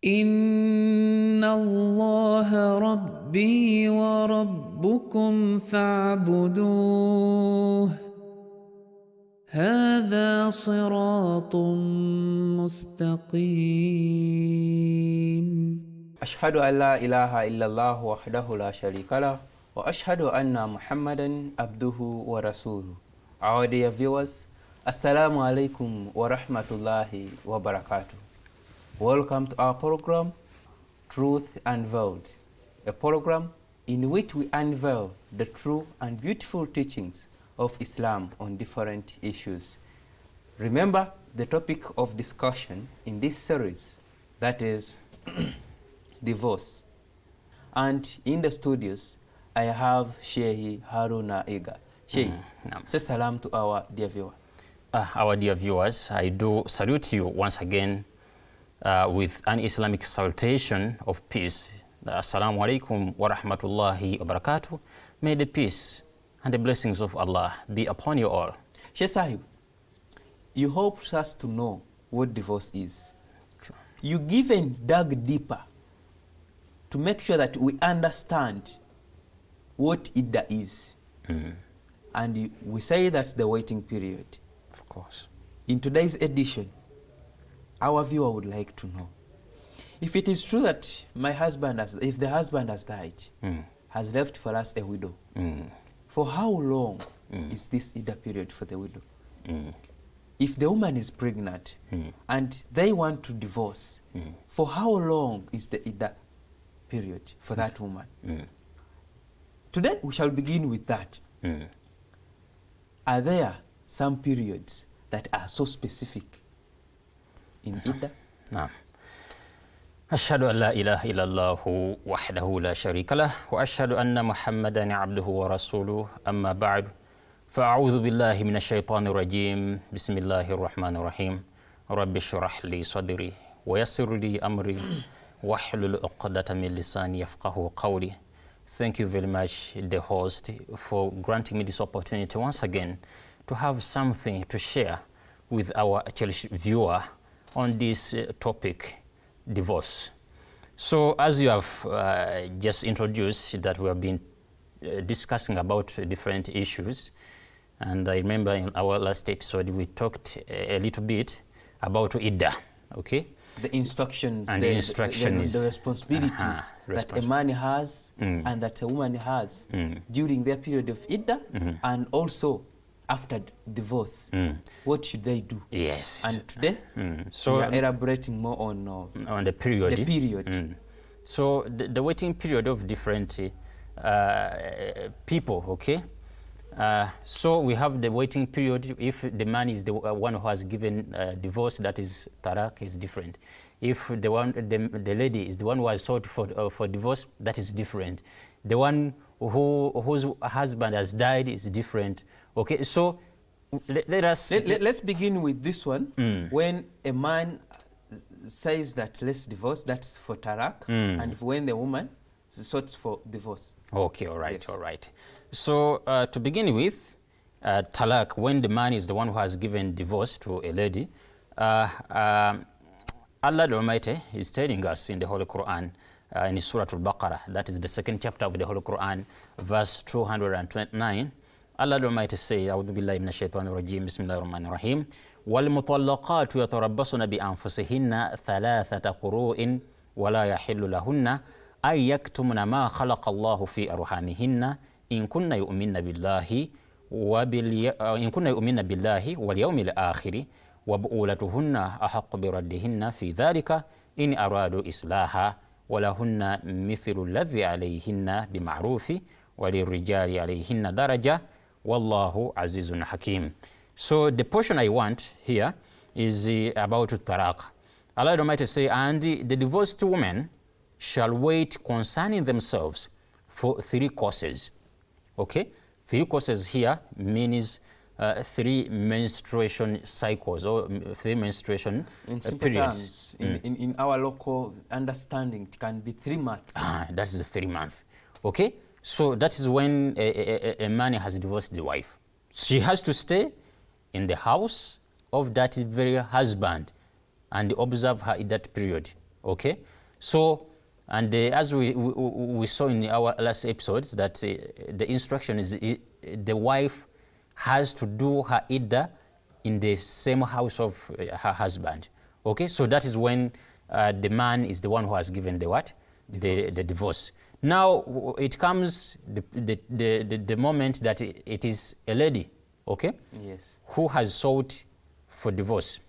إن الله ربي وربكم فاعبدوه هذا صراط مستقيم. أشهد أن لا إله إلا الله وحده لا شريك له وأشهد أن محمدا عبده ورسوله. Our dear viewers, Assalamu alaikum wa rahmatullahi wa barakatuh. Welcome to our program, Truth Unveiled, a program in which we unveil the true and beautiful teachings of Islam on different issues. Remember the topic of discussion in this series, that is divorce. And in the studios, I have Sheikh Haruna Ega. Sheikh, say salam to our dear viewer. Our dear viewers, I do salute you once again with an Islamic salutation of peace. Assalamu alaikum wa rahmatullahi wa barakatuh. May the peace and the blessings of Allah be upon you all. Sheikh Sahib, you hope us to know what divorce is. True. You even dug deeper to make sure that we understand what Iddat is. And we say that's the waiting period. Of course. In today's edition, our viewer would like to know, if it is true that if the husband has died, has left for us a widow, for how long is this Iddat period for the widow? If the woman is pregnant and they want to divorce, for how long is the Iddat period for that woman? Today we shall begin with that. Are there some periods that are so specific in Iddat? نعم. أشهد أن لا إله إلا الله وحده لا شريك له وأشهد أن محمدا عبده ورسوله أما بعد فأعوذ بالله من الشيطان الرجيم بسم الله الرحمن الرحيم رب اشرح لي صدري ويسر لي أمري واحلل عقدة من لساني يفقهوا قولي. Thank you very much, the host, for granting me this opportunity once again to have something to share with our cherished viewer on this topic, divorce. So as you have just introduced that we have been discussing about different issues, and I remember in our last episode we talked a little bit about Iddat, okay? The instructions, and the responsibilities that a man has and that a woman has during their period of Iddat and also after divorce. What should they do? Yes. And today so we are elaborating more on the period. The period. So the waiting period of different people, okay? So we have the waiting period. If the man is the one who has given divorce, that is tarak, is different. If the lady is the one who has sought for divorce, that is different. The one whose husband has died is different. Okay, so let's begin with this one. When a man says that let's divorce, that's for tarak, and when the woman sought for divorce. Okay, all right, yes. All right. So to begin with, talaq, when the man is the one who has given divorce to a lady, Allah the Almighty is telling us in the Holy Quran, in Surah Al-Baqarah, that is the second chapter of the Holy Quran, verse 229, Allah the Almighty says, أعوذ بالله من الشيطان الرجيم بسم الله الرحمن الرحيم والمطلقات يتربصن بأنفسهن ثلاثة قروء ولا يحل لهن أن يكتمن ما خلق الله في أرحامهن إن كن يؤمن بالله واليوم الآخر وبؤولتهن أحق بردهن في ذلك إن أرادوا إصلاحا ولهن مثل الذي عليهن بمعروف وللرجال عليهن درجة والله عزيز حكيم. So the portion I want here is about talaq. Allah Almighty say, and the divorced women shall wait concerning themselves for 3 courses. Okay, 3 courses here means 3 menstruation cycles or 3 menstruation periods. In our local understanding, it can be 3 months. That is 3 months. Okay, so that is when a man has divorced the wife. She has to stay in the house of that very husband and observe her in that period Okay, so and as we saw in our last episodes that the instruction is the wife has to do her iddah in the same house of her husband. Okay, so that is when the man is the one who has given the what? The divorce. Now it comes the moment that it is a lady, okay, Yes. who has sought for divorce.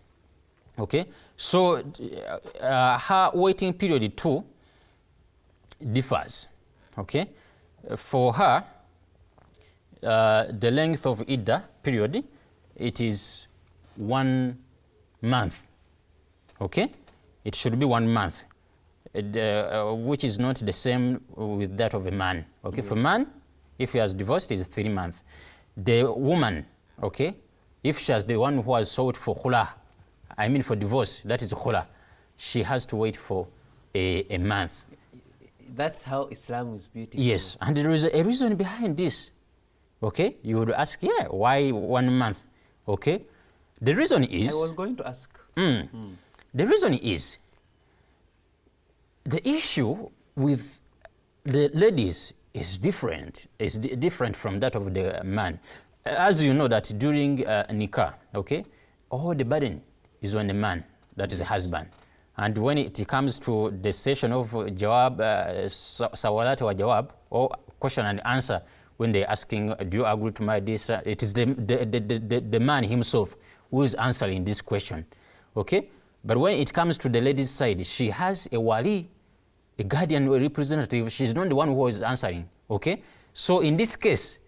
Okay, so her waiting period too differs. Okay, for her, the length of Iddah period, it is 1 month. Okay, it should be 1 month, which is not the same with that of a man. Okay, yes. For man, if he has divorced, it is 3 months. The woman, okay, if she has the one who has sought for khula, I mean for divorce, that is khula, she has to wait for a month. That's how Islam is beautiful. Yes, and there is a reason behind this. Okay, you would ask, yeah, why 1 month? Okay, the reason is... I was going to ask. The reason is, the issue with the ladies is different from that of the man. As you know that during nikah, okay, all the burden is on the man, that is the husband. And when it comes to the session of jawab, sawalat wa jawab, or question and answer, when they're asking, do you agree to my this? It is the man himself who is answering this question, okay? But when it comes to the lady's side, she has a wali, a guardian, a representative. She's not the one who is answering, okay? So in this case,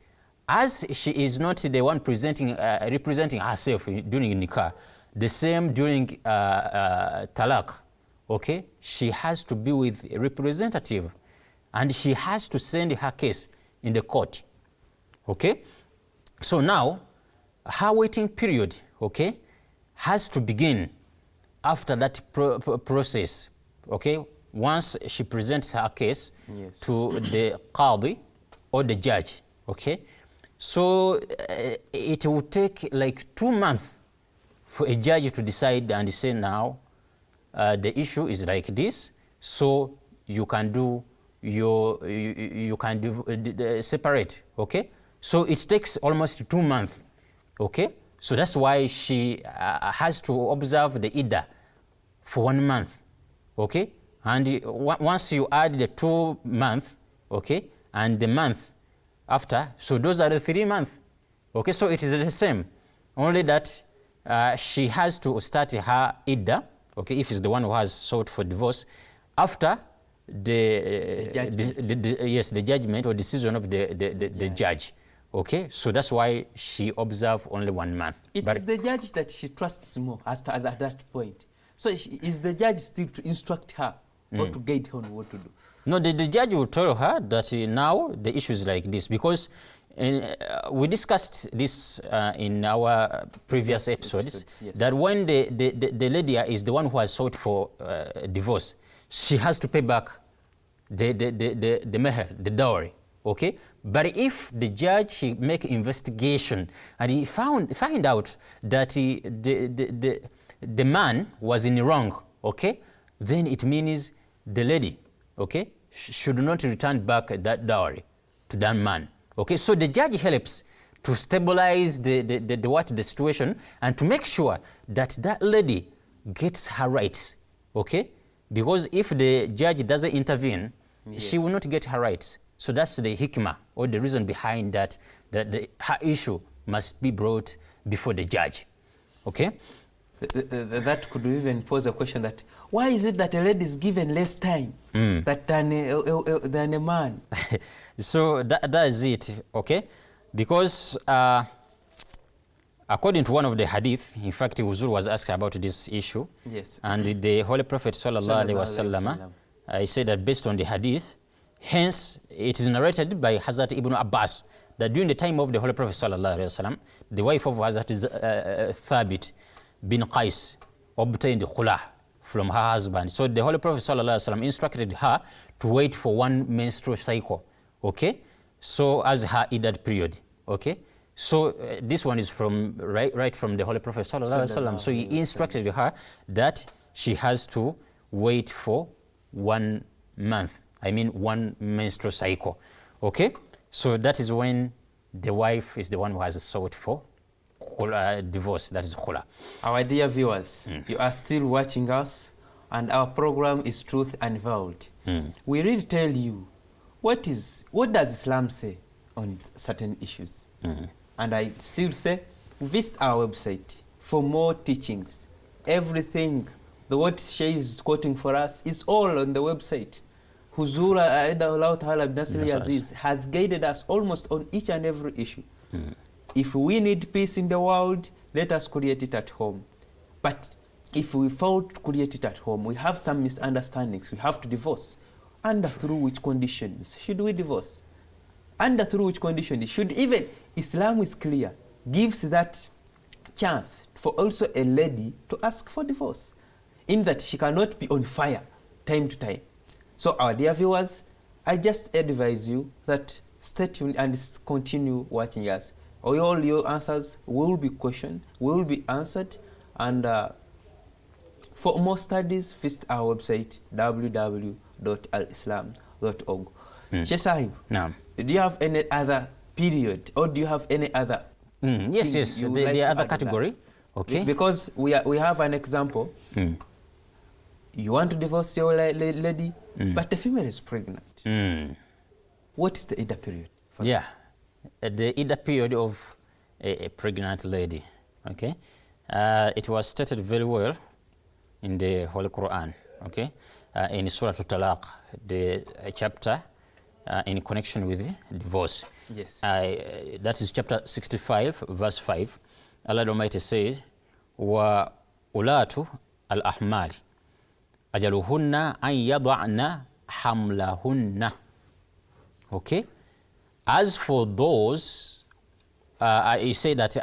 as she is not the one representing herself during nikah, the same during talaq, okay? She has to be with a representative, and she has to send her case in the court, okay? So now, her waiting period, okay, has to begin after that process, okay? Once she presents her case Yes. to the qadi or the judge, okay? So it will take like 2 months for a judge to decide and say, now the issue is like this, so you can do you can do separate, okay? So it takes almost 2 months, okay? So that's why she has to observe the Iddah for 1 month, okay? And once you add the 2 months, okay, and the month after, so those are the 3 months, okay? So it is the same, only that she has to start her Iddah, okay, if it's the one who has sought for divorce, after the judgment or decision of the judge. Okay, so that's why she observed only 1 month. It is the judge that she trusts more at that point. So is the judge still to instruct her or to guide her on what to do? No, the judge will tell her that now the issue is like this, because we discussed this in our previous episodes, yes. That when the lady is the one who has sought for divorce, she has to pay back the meher, the dowry, okay? But if the judge he make investigation and he find out that the man was in the wrong, okay, then it means the lady, okay, should not return back that dowry to that man, okay? So the judge helps to stabilize the situation and to make sure that that lady gets her rights, okay? Because if the judge doesn't intervene, yes, she will not get her rights. So that's the hikmah, or the reason behind that, her issue must be brought before the judge, okay? That could even pose a question that, why is it that a lady is given less time than a man? So that is it, okay? Because according to one of the hadith, in fact, Huzur was asked about this issue. Yes. And the Holy Prophet sallallahu alaihi wasallam, I said that based on the hadith, hence it is narrated by Hazrat Ibn Abbas that during the time of the Holy Prophet sallallahu alaihi wasallam, the wife of Hazrat Thabit bin Qais obtained khula from her husband. So the Holy Prophet sallallahu alaihi wasallam instructed her to wait for 1 menstrual cycle, okay? So as her Iddat period, okay? So this one is from right from the Holy Prophet sallallahu alaihi wasallam. So he instructed her that she has to wait for 1 month. I mean 1 menstrual cycle. Okay? So that is when the wife is the one who has sought for divorce, that is khula. Our dear viewers, you are still watching us, and our program is Truth Unveiled. We really tell you what does Islam say on certain issues. And I still say, visit our website for more teachings. Everything, what Shay is quoting for us is all on the website. Huzura Allah Ta'ala Nasri Aziz has guided us almost on each and every issue. If we need peace in the world, let us create it at home. But if we fail to create it at home, we have some misunderstandings, we have to divorce. Under through which conditions should we divorce? Under through which conditions should even, Islam is clear, gives that chance for also a lady to ask for divorce, in that she cannot be on fire time to time. So our dear viewers, I just advise you that stay tuned and continue watching us. All your answers will be questioned, will be answered, and for more studies, visit our website www.alislam.org. Sheikh Sahib, do you have any other period, or do you have any other? Yes, the other category. Okay. Because we have an example. You want to divorce your lady, but the female is pregnant. What is the Iddat period? The Iddat period of a pregnant lady. Okay. It was stated very well in the Holy Quran. Okay. In Surah Al-Talaq, the chapter in connection with divorce. Yes. That is chapter 65, verse 5. Allah Almighty says, "Wa ulatu al-ahmal ajaluhunna an yada'na hamlahunna." Okay. As for those, you say that,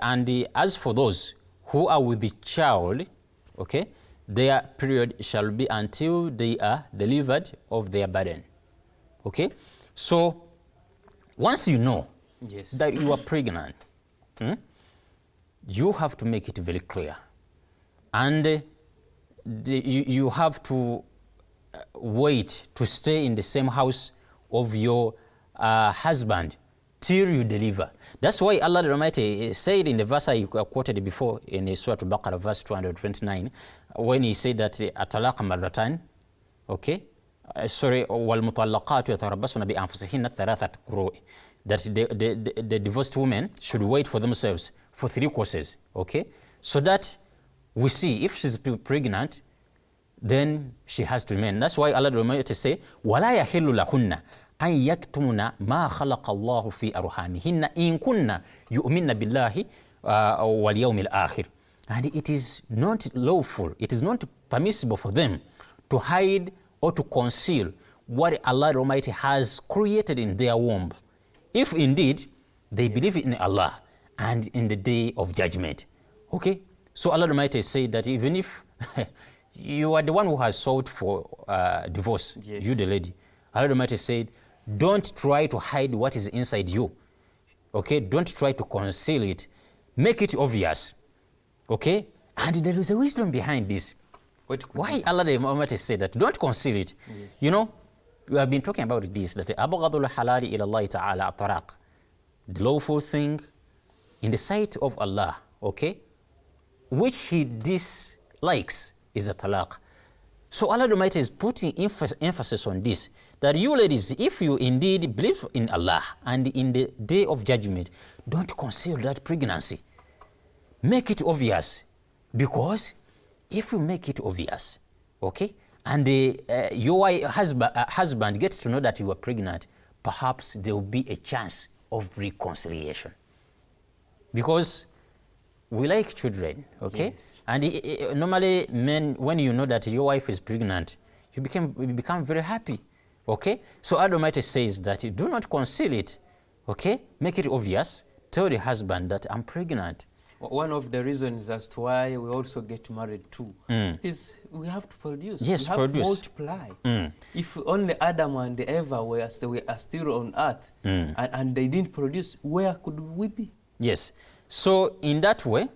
as for those who are with the child, okay, their period shall be until they are delivered of their burden. Okay. So once you know that you are pregnant, you have to make it very clear, and you have to wait to stay in the same house of your husband till you deliver. That's why Allah the Almighty said in the verse I quoted before in Surah Al-Baqarah, verse 229, when he said that atalaq marratan, okay, وَالْمُطَلَّقَاتُ يَتَرَبَّصْنَ بِأَنفُسِهِنَّ ثَلَاثَةَ قُرُوءٍ, that the divorced women should wait for themselves for 3 courses, okay, so that we see if she's pregnant, then she has to remain. That's why Allah the Almighty say, وَلَا يَحِلُّ لَهُنَّ أَن يَكْتُمُنَ مَا خَلَقَ اللَّهُ فِي أَرْحَامِهِنَّ إِن كُنَّ يُؤْمِنَّ بِاللَّهِ وَالْيَوْمِ الْآخِرِ. And it is not lawful, it is not permissible for them to hide or to conceal what Allah Almighty has created in their womb, if indeed they believe in Allah and in the day of judgment. Okay? So Allah Almighty said that even if you are the one who has sought for divorce, you the lady, Allah Almighty said, don't try to hide what is inside you. Okay? Don't try to conceal it. Make it obvious. Okay? And there is a wisdom behind this. Why Allah the Almighty said that? Don't conceal it. You know, we have been talking about this, that أَبْغَضُ الْحَلَالِ إِلَى اللَّهِ تَعَالَى الطَّلَاقِ, the lawful thing in the sight of Allah, okay, which He dislikes is a talaq. So Allah the Almighty is putting emphasis on this, that you ladies, if you indeed believe in Allah and in the day of judgment, don't conceal that pregnancy. Make it obvious, because if you make it obvious, okay, and your husband gets to know that you are pregnant, perhaps there will be a chance of reconciliation. Because we like children, okay? Yes. And normally men, when you know that your wife is pregnant, you become very happy, okay? So Allah Almighty says that you do not conceal it, okay? Make it obvious. Tell the husband that I'm pregnant. One of the reasons as to why we also get married too is we have to produce. Yes, we have to multiply. If only Adam and Eva were still on earth and they didn't produce, where could we be? Yes. So in that way,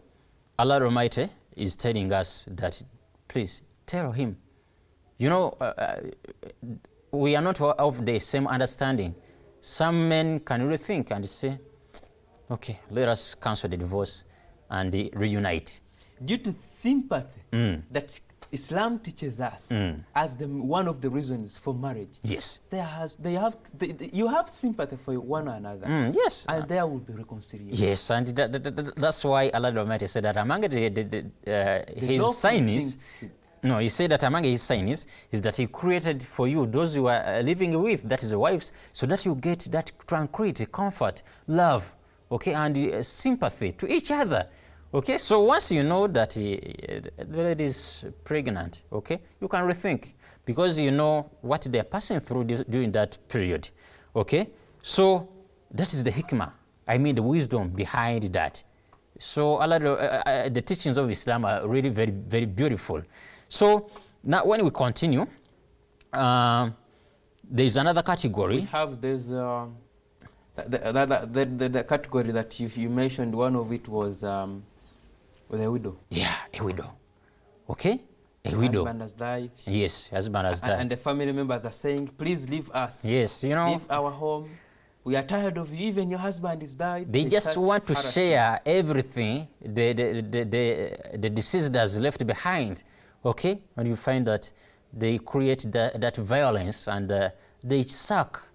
Allah Almighty is telling us that, please tell him You know, we are not of the same understanding. Some men can rethink and say, okay, let us cancel the divorce and reunite. Due to sympathy that Islam teaches us as one of the reasons for marriage. Yes. You have sympathy for one another. Yes. And there will be reconciliation. Yes, and that's why Allah Almighty said that among His signs, no, He said that among His signs is that He created for you those you are living with, that is the wives, so that you get that tranquility, comfort, love, okay, and sympathy to each other. Okay, so once you know that the lady is pregnant, okay, you can rethink because you know what they're passing through during that period. Okay, so that is the hikmah, I mean the wisdom behind that. So the teachings of Islam are really very, very beautiful. So now when we continue, there is another category. We have this, the category that you mentioned, one of it was with a widow. Yeah, a widow. Okay? A widow. Husband has died. Yes, husband has died. And the family members are saying, please leave us. Yes, you know. Leave our home. We are tired of you. Even your husband is died. They just want to share everything the deceased has left behind. Okay? And you find that they create that violence and they suck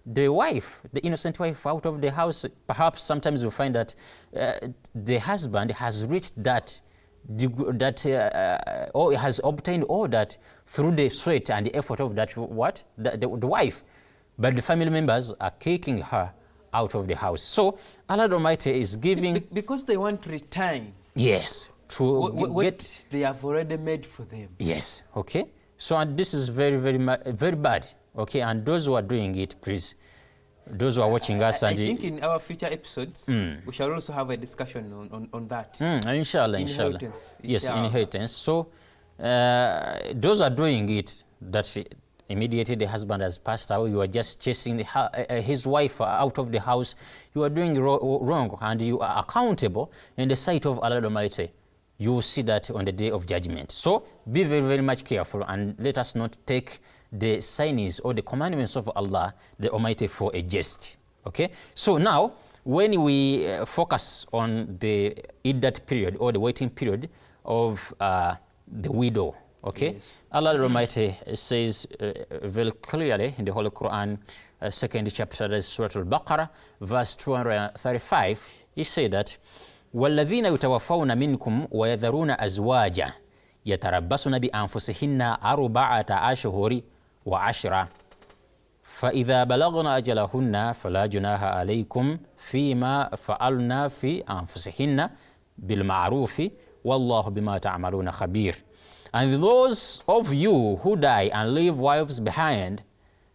the wife, the innocent wife, out of the house. Perhaps sometimes you find that the husband has reached or has obtained all that through the sweat and the effort of that the wife, but the family members are kicking her out of the house. So Allah Almighty is giving because they want to return. Yes, to what they have already made for them. Yes. Okay. So and this is very, very, very bad. Okay, and those who are doing it, please, those who are watching us, I think in our future episodes, we shall also have a discussion on that. Inshallah, inheritance. Yes, inheritance. So those are doing it, that immediately the husband has passed away, you are just chasing his wife out of the house. You are doing wrong, and you are accountable in the sight of Allah Almighty. You will see that on the day of judgment. So be very, very much careful, and let us not take the signs or the commandments of Allah the Almighty for a jest. Okay, so now when we focus on the Iddat period or the waiting period of the widow, okay, yes. Allah Almighty says very clearly in the Holy Quran, second chapter, that is Surah Al-Baqarah, verse 235, He said that وَالَّذِينَ يُتَوَفَّوْنَ مِنْكُمْ وَيَذَرُونَ أَزْوَاجًا يَتَرَبَّصُنَ بِأَنفُسِهِنَّ أَرْبَعَةَ أَشْهُرٍ وَعَشْرًا فَإِذَا بَلَغْنَ أَجَلَهُنَّ فَلَا جُنَاحَ عَلَيْكُمْ فِيمَا فَعَلْنَا فِي أَنفُسِهِنَّ بِالْمَعْرُوفِ وَاللَّهُ بِمَا تَعْمَلُونَ خَبِيرٌ. And those of you who die and leave wives behind,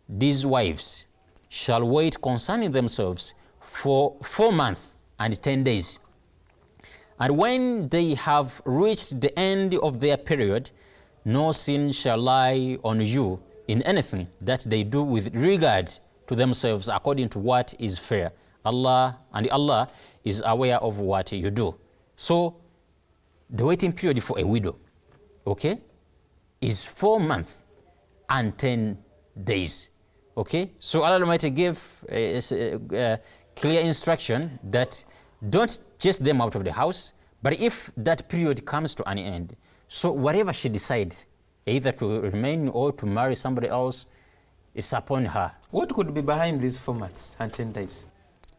these wives shall wait concerning themselves for 4 months and 10 days. And when they have reached the end of their period, no sin shall lie on you in anything that they do with regard to themselves according to what is fair. Allah is aware of what you do. So the waiting period for a widow, okay, is 4 months and 10 days. Okay, so Allah Almighty gave a clear instruction that don't chase them out of the house, but if that period comes to an end, so whatever she decides, either to remain or to marry somebody else, is upon her. What could be behind these 4 months and 10 days?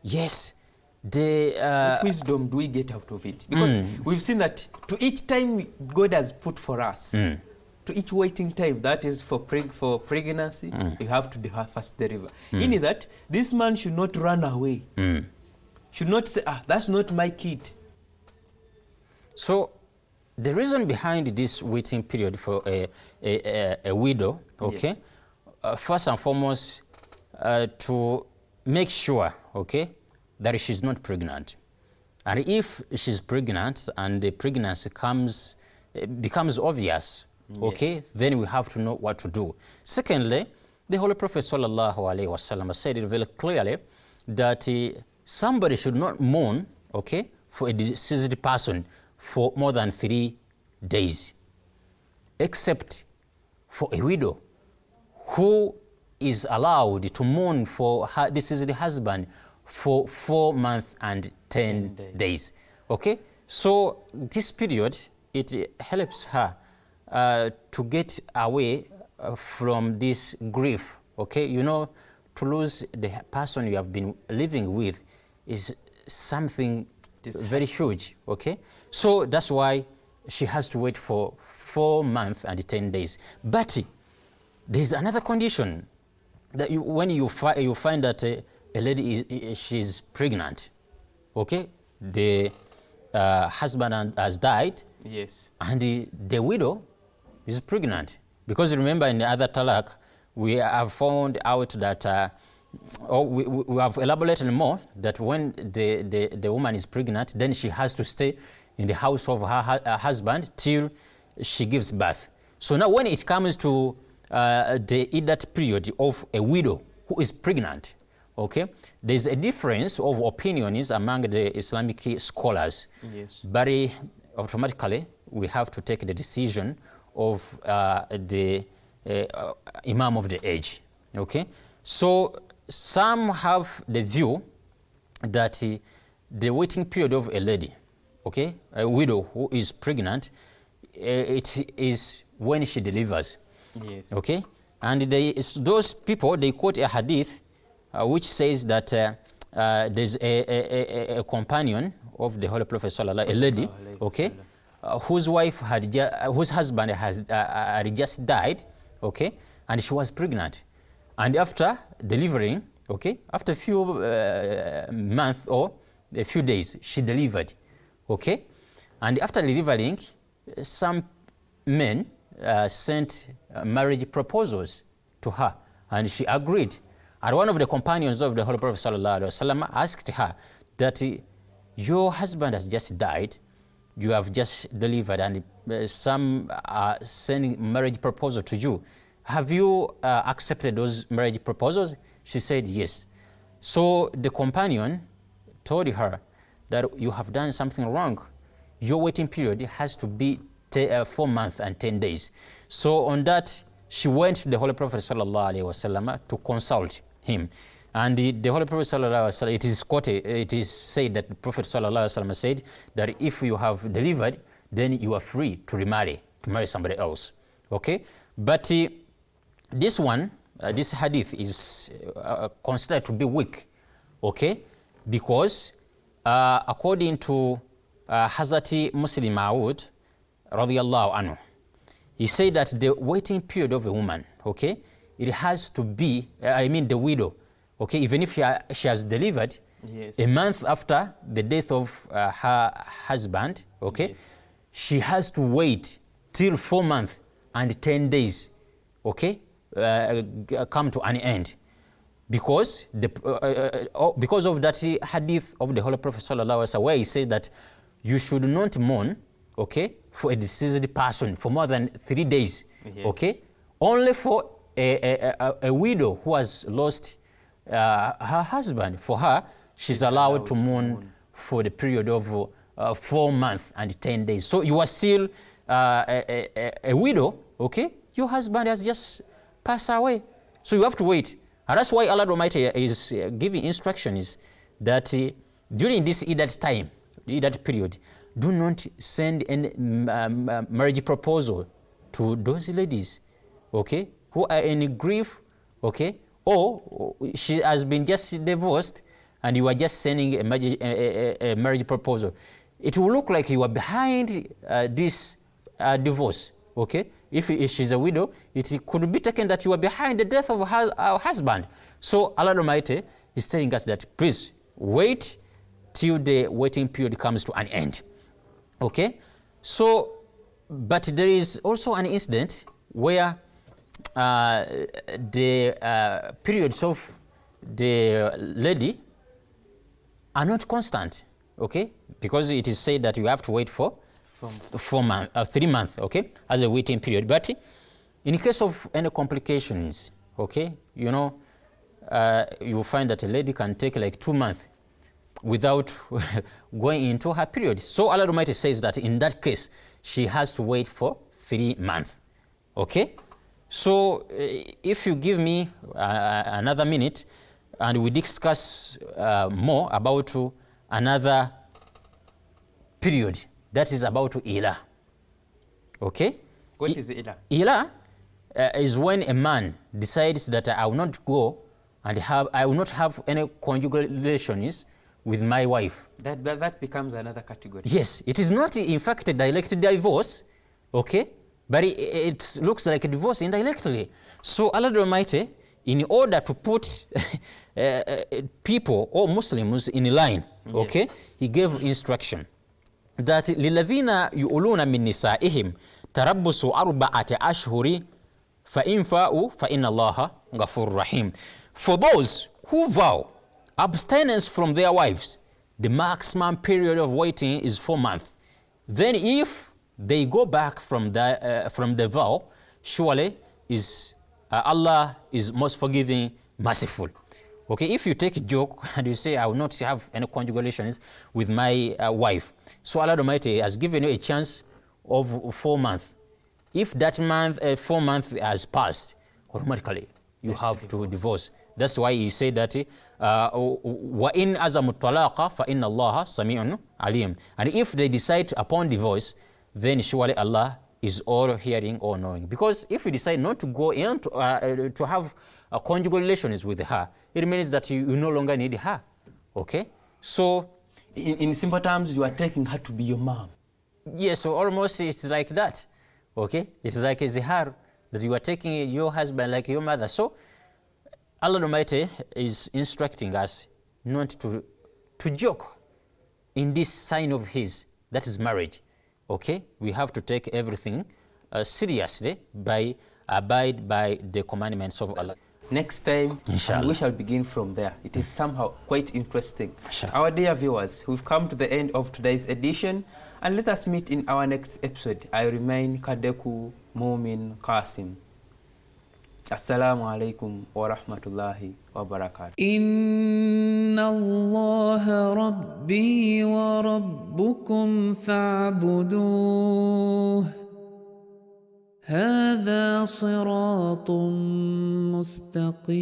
Yes, what wisdom do we get out of it? Because we've seen that to each time God has put for us, to each waiting time, that is for pregnancy, you have to first deliver. In that, this man should not run away. Should not say, that's not my kid. So the reason behind this waiting period for a widow, okay, yes. First and foremost, to make sure, okay, that she's not pregnant. And if she's pregnant and the pregnancy becomes obvious, okay, yes. Then we have to know what to do. Secondly, the Holy Prophet sallallahu alaihi wasallam said it very clearly that somebody should not mourn, okay, for a deceased person for more than 3 days, except for a widow who is allowed to mourn for her deceased husband for 4 months and 10 days. Okay, so this period, it helps her to get away from this grief. Okay, you know, to lose the person you have been living with is something very huge. Okay, so that's why she has to wait for 4 months and 10 days. But there's another condition that when you find that a lady she's pregnant. Okay, the husband has died. Yes. And the widow is pregnant. Because remember, in the other talaq, we have found out that, we have elaborated more, that when the woman is pregnant, then she has to stay in the house of her husband till she gives birth. So now when it comes to the Iddat period of a widow who is pregnant, okay, there's a difference of opinions among the Islamic scholars. Yes. But automatically, we have to take the decision of the Imam of the age. Okay, so some have the view that the waiting period of a lady, okay, a widow who is pregnant, it is when she delivers. Yes. Okay, and those people, they quote a hadith which says that there's a companion of the Holy Prophet Sallallahu, a lady, okay, whose husband had just died, okay, and she was pregnant, and after delivering, okay, after a few months or a few days, she delivered, okay, and after delivering, some men sent marriage proposals to her, and she agreed. And one of the companions of the Holy Prophet ﷺ asked her that your husband has just died, you have just delivered, and some are sending marriage proposal to you. Have you accepted those marriage proposals? She said yes. So the companion told her that you have done something wrong. Your waiting period has to be 4 months and 10 days. So on that, she went to the Holy Prophet ﷺ to consult him. And the Holy Prophet ﷺ, it is quoted, it is said that the Prophet ﷺ said that if you have delivered, then you are free to remarry, to marry somebody else. Okay? But this one, this hadith is considered to be weak. Okay? Because according to Hazrati Muslim Ma'ud, radiyallahu anhu, he said that the waiting period of a woman, okay, it has to be, the widow, okay, even if she has delivered, yes, a month after the death of her husband, okay, yes, she has to wait till 4 months and 10 days, okay, come to an end. Because because of that hadith of the Holy Prophet sallallahu alaihi wasallam, where he says that you should not mourn, okay, for a deceased person for more than 3 days, yes, okay, only for a widow who has lost her husband. For her, she's allowed to mourn for the period of 4 months and 10 days. So you are still a widow, okay? Your husband has just passed away. So you have to wait. And that's why Allah Almighty is giving instructions that during this Iddat time, Iddat period, do not send any marriage proposal to those ladies, okay, who are in grief, okay, or she has been just divorced and you are just sending a marriage proposal. It will look like you are behind this divorce, okay? If she's a widow, it could be taken that you are behind the death of her husband. So Allah Almighty is telling us that please wait till the waiting period comes to an end. Okay? So, but there is also an incident where the periods of the lady are not constant, okay? Because it is said that you have to wait for 3 months, okay, as a waiting period. But in case of any complications, okay, you know, you will find that a lady can take like 2 months without going into her period. So Allah Almighty says that in that case, she has to wait for 3 months, okay? So if you give me another minute and we discuss more about another period that is about Ilah. Okay? What is Ilah? Ilah is when a man decides that I will not go and I will not have any conjugal relations with my wife. That becomes another category. Yes, it is not in fact a direct divorce, okay? But it looks like a divorce indirectly. So Allah the Almighty, in order to put people or Muslims in line, okay, yes, He gave instruction that لِلَّذِينَ يُؤْلُونَ مِن نِسَائِهِمْ تَرَبُّصُ أَرْبَعَةِ أَشْهُرٍ فَإِنْ فَاءُوا فَإِنَّ اللَّهَ غَفُورٌ رَحِيمٌ. For those who vow abstinence from their wives, the maximum period of waiting is 4 months. Then if they go back from the vow, surely Allah is most forgiving, merciful. Okay, if you take a joke and you say, I will not have any conjugal relations with my wife, so Allah Almighty has given you a chance of 4 months. If that 4 months has passed, automatically you have to divorce. That's why He said that وَإِنْ أَزَمُوا الطَّلَاقَ فَإِنَّ اللَّهَ سَمِيعٌ عَلِيمٌ. And if they decide upon divorce, then surely Allah is all hearing, all knowing. Because if you decide not to go in to have conjugal relations with her, it means that you no longer need her. Okay? So, in simple terms, you are taking her to be your mom. Yes, so almost it's like that. Okay? It's like a zihar, that you are taking your husband like your mother. So, Allah Almighty is instructing us not to joke in this sign of His, that is marriage. Okay? We have to take everything seriously by abide by the commandments of Allah. Next time, and we shall begin from there. It is somehow quite interesting. Our dear viewers, we've come to the end of today's edition, and let us meet in our next episode. I remain Kadeku Mumin Qasim. Assalamu alaikum wa rahmatullahi wa barakatuh. Inna Allah Rabbi wa Rabbukum fa'buduh. هذا صراط مستقيم.